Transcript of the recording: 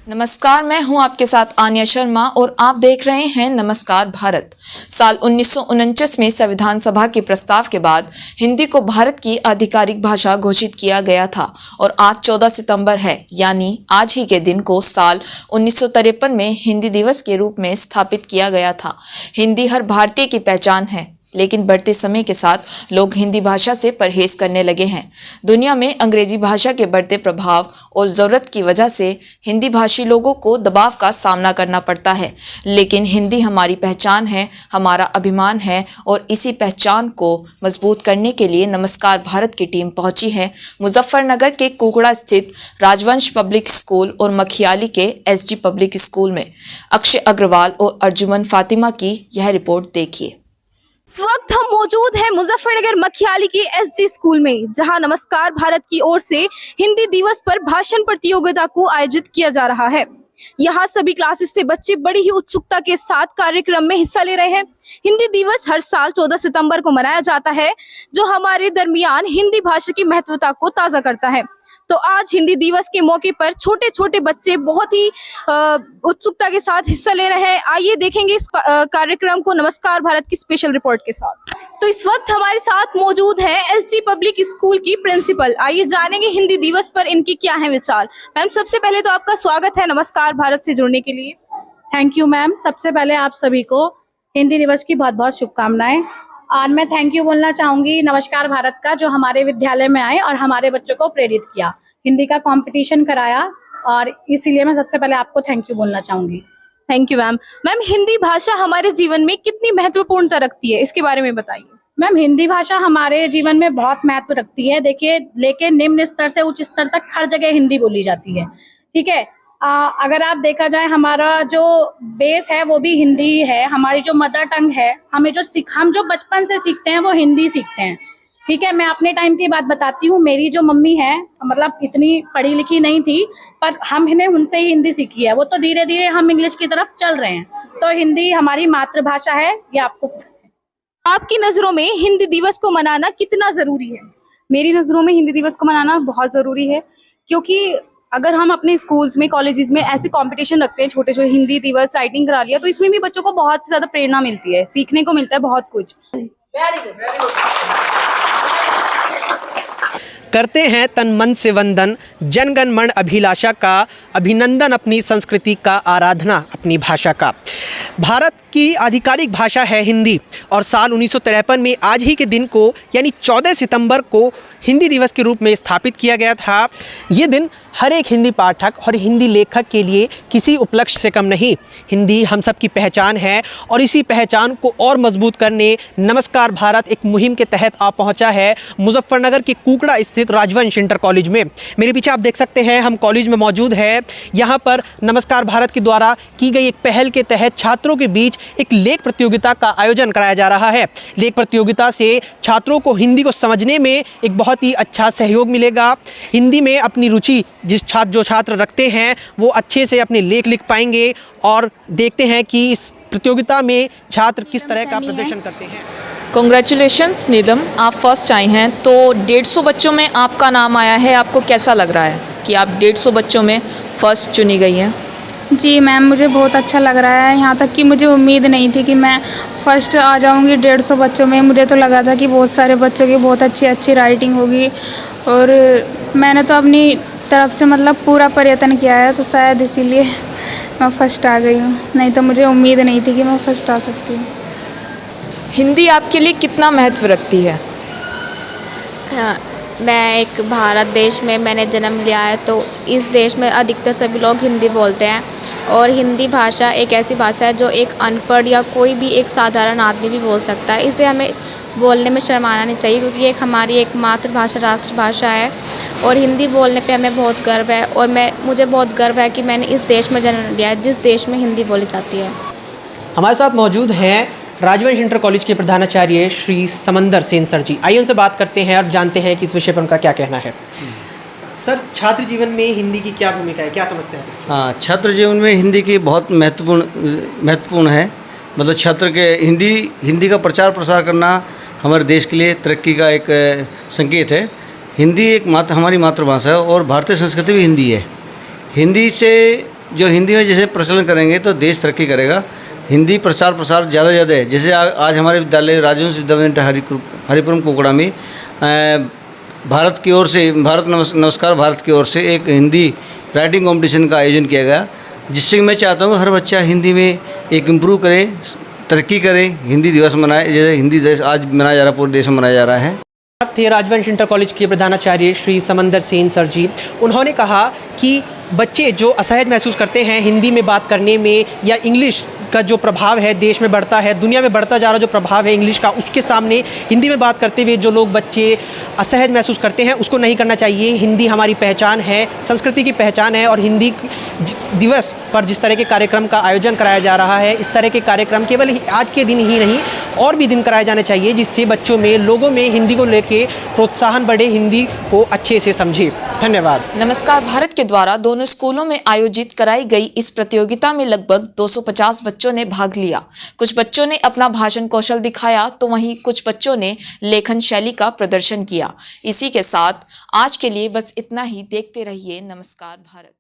नमस्कार, मैं हूं आपके साथ आन्या शर्मा और आप देख रहे हैं नमस्कार भारत। साल 1949 में संविधान सभा के प्रस्ताव के बाद हिंदी को भारत की आधिकारिक भाषा घोषित किया गया था और आज 14 सितंबर है, यानी आज ही के दिन को साल 1953 में हिंदी दिवस के रूप में स्थापित किया गया था। हिंदी हर भारतीय की पहचान है, लेकिन बढ़ते समय के साथ लोग हिंदी भाषा से परहेज करने लगे हैं। दुनिया में अंग्रेजी भाषा के बढ़ते प्रभाव और ज़रूरत की वजह से हिंदी भाषी लोगों को दबाव का सामना करना पड़ता है, लेकिन हिंदी हमारी पहचान है, हमारा अभिमान है और इसी पहचान को मजबूत करने के लिए नमस्कार भारत की टीम पहुंची है मुजफ्फरनगर के कुकड़ा स्थित राजवंश पब्लिक स्कूल और मखियाली के एसजी पब्लिक स्कूल में। अक्षय अग्रवाल और अर्जुमन फातिमा की यह रिपोर्ट देखिए। इस वक्त हम मौजूद हैं मुजफ्फरनगर मखियाली के एसजी स्कूल में, जहां नमस्कार भारत की ओर से हिंदी दिवस पर भाषण प्रतियोगिता को आयोजित किया जा रहा है। यहाँ सभी क्लासेस से बच्चे बड़ी ही उत्सुकता के साथ कार्यक्रम में हिस्सा ले रहे हैं। हिंदी दिवस हर साल 14 सितंबर को मनाया जाता है, जो हमारे दरमियान हिंदी भाषा की महत्वता को ताज़ा करता है। तो आज हिंदी दिवस के मौके पर छोटे छोटे बच्चे बहुत ही उत्सुकता के साथ हिस्सा ले रहे हैं। आइए देखेंगे इस कार्यक्रम को नमस्कार भारत की स्पेशल रिपोर्ट के साथ। तो इस वक्त हमारे साथ मौजूद है एसजी पब्लिक स्कूल की प्रिंसिपल। आइए जानेंगे हिंदी दिवस पर इनकी क्या है विचार। मैम, सबसे पहले तो आपका स्वागत है नमस्कार भारत से जुड़ने के लिए। Thank you ma'am. सबसे पहले आप सभी को हिंदी दिवस की बहुत बहुत शुभकामनाएं। आज मैं थैंक यू बोलना चाहूँगी नमस्कार भारत का, जो हमारे विद्यालय में आए और हमारे बच्चों को प्रेरित किया, हिंदी का कंपटीशन कराया, और इसीलिए मैं सबसे पहले आपको थैंक यू बोलना चाहूँगी। Thank you ma'am. Ma'am, Hindi भाषा हमारे जीवन में कितनी महत्वपूर्णता रखती है, इसके बारे में बताइए। मैम, हिंदी भाषा हमारे जीवन में बहुत महत्व रखती है। देखिए, लेकिन निम्न स्तर से उच्च स्तर तक हर जगह हिंदी बोली जाती है, ठीक है। अगर आप देखा जाए, हमारा जो बेस है वो भी हिंदी है, हमारी जो मदर टंग है, हम जो बचपन से सीखते हैं वो हिंदी सीखते हैं, ठीक है। मैं अपने टाइम की बात बताती हूँ। मेरी जो मम्मी है, मतलब इतनी पढ़ी लिखी नहीं थी, पर हमने उनसे ही हिंदी सीखी है। वो तो धीरे धीरे हम इंग्लिश की तरफ चल रहे हैं, तो हिंदी हमारी मातृभाषा है, ये आपको। आपकी नज़रों में हिंदी दिवस को मनाना कितना ज़रूरी है? मेरी नज़रों में हिंदी दिवस को मनाना बहुत ज़रूरी है, क्योंकि अगर हम अपने स्कूल्स में, कॉलेजेस में ऐसे कंपटीशन रखते हैं, छोटे छोटे हिंदी दिवस, राइटिंग करा लिया, तो इसमें भी बच्चों को बहुत ज़्यादा प्रेरणा मिलती है, सीखने को मिलता है बहुत कुछ। करते हैं तन मन से वंदन, जनगण मन अभिलाषा का, अभिनंदन अपनी संस्कृति का, आराधना अपनी भाषा का। भारत की आधिकारिक भाषा है हिंदी और साल 1953 में आज ही के दिन को, यानी 14 सितंबर को हिंदी दिवस के रूप में स्थापित किया गया था। ये दिन हर एक हिंदी पाठक और हिंदी लेखक के लिए किसी उपलक्ष्य से कम नहीं। हिंदी हम सब की पहचान है और इसी पहचान को और मजबूत करने नमस्कार भारत एक मुहिम के तहत आ पहुंचा है मुजफ्फरनगर के कुकड़ा स्थित राजवंश इंटर कॉलेज में। मेरे पीछे आप देख सकते हैं, हम कॉलेज में मौजूद है। यहाँ पर नमस्कार भारत के द्वारा की गई एक पहल के तहत छात्रों के बीच एक लेख प्रतियोगिता का आयोजन कराया जा रहा है। लेख प्रतियोगिता से छात्रों को हिंदी को समझने में एक बहुत ही अच्छा सहयोग मिलेगा। हिंदी में अपनी रुचि जो छात्र रखते हैं वो अच्छे से अपने लेख लिख पाएंगे, और देखते हैं कि इस प्रतियोगिता में छात्र किस तरह का प्रदर्शन करते हैं। कॉन्ग्रेचुलेशंस नीलम, आप फर्स्ट आई हैं, तो 150 बच्चों में आपका नाम आया है। आपको कैसा लग रहा है कि आप 150 बच्चों में फर्स्ट चुनी गई हैं? जी मैम, मुझे बहुत अच्छा लग रहा है। यहाँ तक कि मुझे उम्मीद नहीं थी कि मैं फ़र्स्ट आ जाऊँगी 150 बच्चों में। मुझे तो लगा था कि बहुत सारे बच्चों की बहुत अच्छी राइटिंग होगी, और मैंने तो अपनी तरफ से मतलब पूरा प्रयत्न किया है, तो शायद इसीलिए मैं फ़र्स्ट आ गई हूँ। नहीं तो मुझे उम्मीद नहीं थी कि मैं फ़र्स्ट आ सकती हूँ। हिंदी आपके लिए कितना महत्व रखती है? मैं एक भारत देश में मैंने जन्म लिया है, तो इस देश में अधिकतर सभी लोग हिंदी बोलते हैं, और हिंदी भाषा एक ऐसी भाषा है जो एक अनपढ़ या कोई भी एक साधारण आदमी भी बोल सकता है। इसे हमें बोलने में शर्माना नहीं चाहिए, क्योंकि एक हमारी एक मातृभाषा, राष्ट्रभाषा है, और हिंदी बोलने पे हमें बहुत गर्व है। और मुझे बहुत गर्व है कि मैंने इस देश में जन्म लिया है जिस देश में हिंदी बोली जाती है। हमारे साथ मौजूद हैं राजवंश इंटर कॉलेज के प्रधानाचार्य श्री समंदर सेन सर जी। आइए उनसे बात करते हैं और जानते हैं कि इस विषय पर उनका क्या कहना है। सर, छात्र जीवन में हिंदी की क्या भूमिका है, क्या समझते हैं? हाँ, छात्र जीवन में हिंदी की बहुत महत्वपूर्ण है। मतलब छात्र के हिंदी का प्रचार प्रसार करना हमारे देश के लिए तरक्की का एक संकेत है। हिंदी एक हमारी मातृभाषा है और भारतीय संस्कृति भी हिंदी है। हिंदी से जो हिंदी में जैसे प्रचलन करेंगे तो देश तरक्की करेगा। हिंदी प्रचार प्रसार ज़्यादा से ज़्यादा है। जैसे आज हमारे विद्यालय राजवंश विद्यालय हरिपुरम कोकड़ा में भारत की ओर से नमस्कार भारत की ओर से एक हिंदी राइटिंग कंपटीशन का आयोजन किया गया, जिससे मैं चाहता हूँ हर बच्चा हिंदी में एक इम्प्रूव करे, तरक्की करे, हिंदी दिवस मनाए। जैसे हिंदी दिवस आज मनाया जा रहा है, पूरे देश में मनाया जा रहा है। थे राजवंश इंटर कॉलेज के प्रधानाचार्य श्री समंदर सेन सर जी। उन्होंने कहा कि बच्चे जो असहज महसूस करते हैं हिंदी में बात करने में, या इंग्लिश का जो प्रभाव है देश में बढ़ता है, दुनिया में बढ़ता जा रहा जो प्रभाव है इंग्लिश का, उसके सामने हिंदी में बात करते हुए जो लोग बच्चे असहज महसूस करते हैं उसको नहीं करना चाहिए। हिंदी हमारी पहचान है, संस्कृति की पहचान है, और हिंदी दिवस पर जिस तरह के कार्यक्रम का आयोजन कराया जा रहा है, इस तरह के कार्यक्रम केवल आज के दिन ही नहीं और भी दिन कराए जाने चाहिए, जिससे बच्चों में, लोगों में हिंदी को लेके प्रोत्साहन बढ़े, हिंदी को अच्छे से समझे। धन्यवाद। नमस्कार भारत के द्वारा दोनों स्कूलों में आयोजित कराई गई इस प्रतियोगिता में लगभग 250 बच्चों ने भाग लिया। कुछ बच्चों ने अपना भाषण कौशल दिखाया तो वहीं कुछ बच्चों ने लेखन शैली का प्रदर्शन किया। इसी के साथ आज के लिए बस इतना ही। देखते रहिए नमस्कार भारत।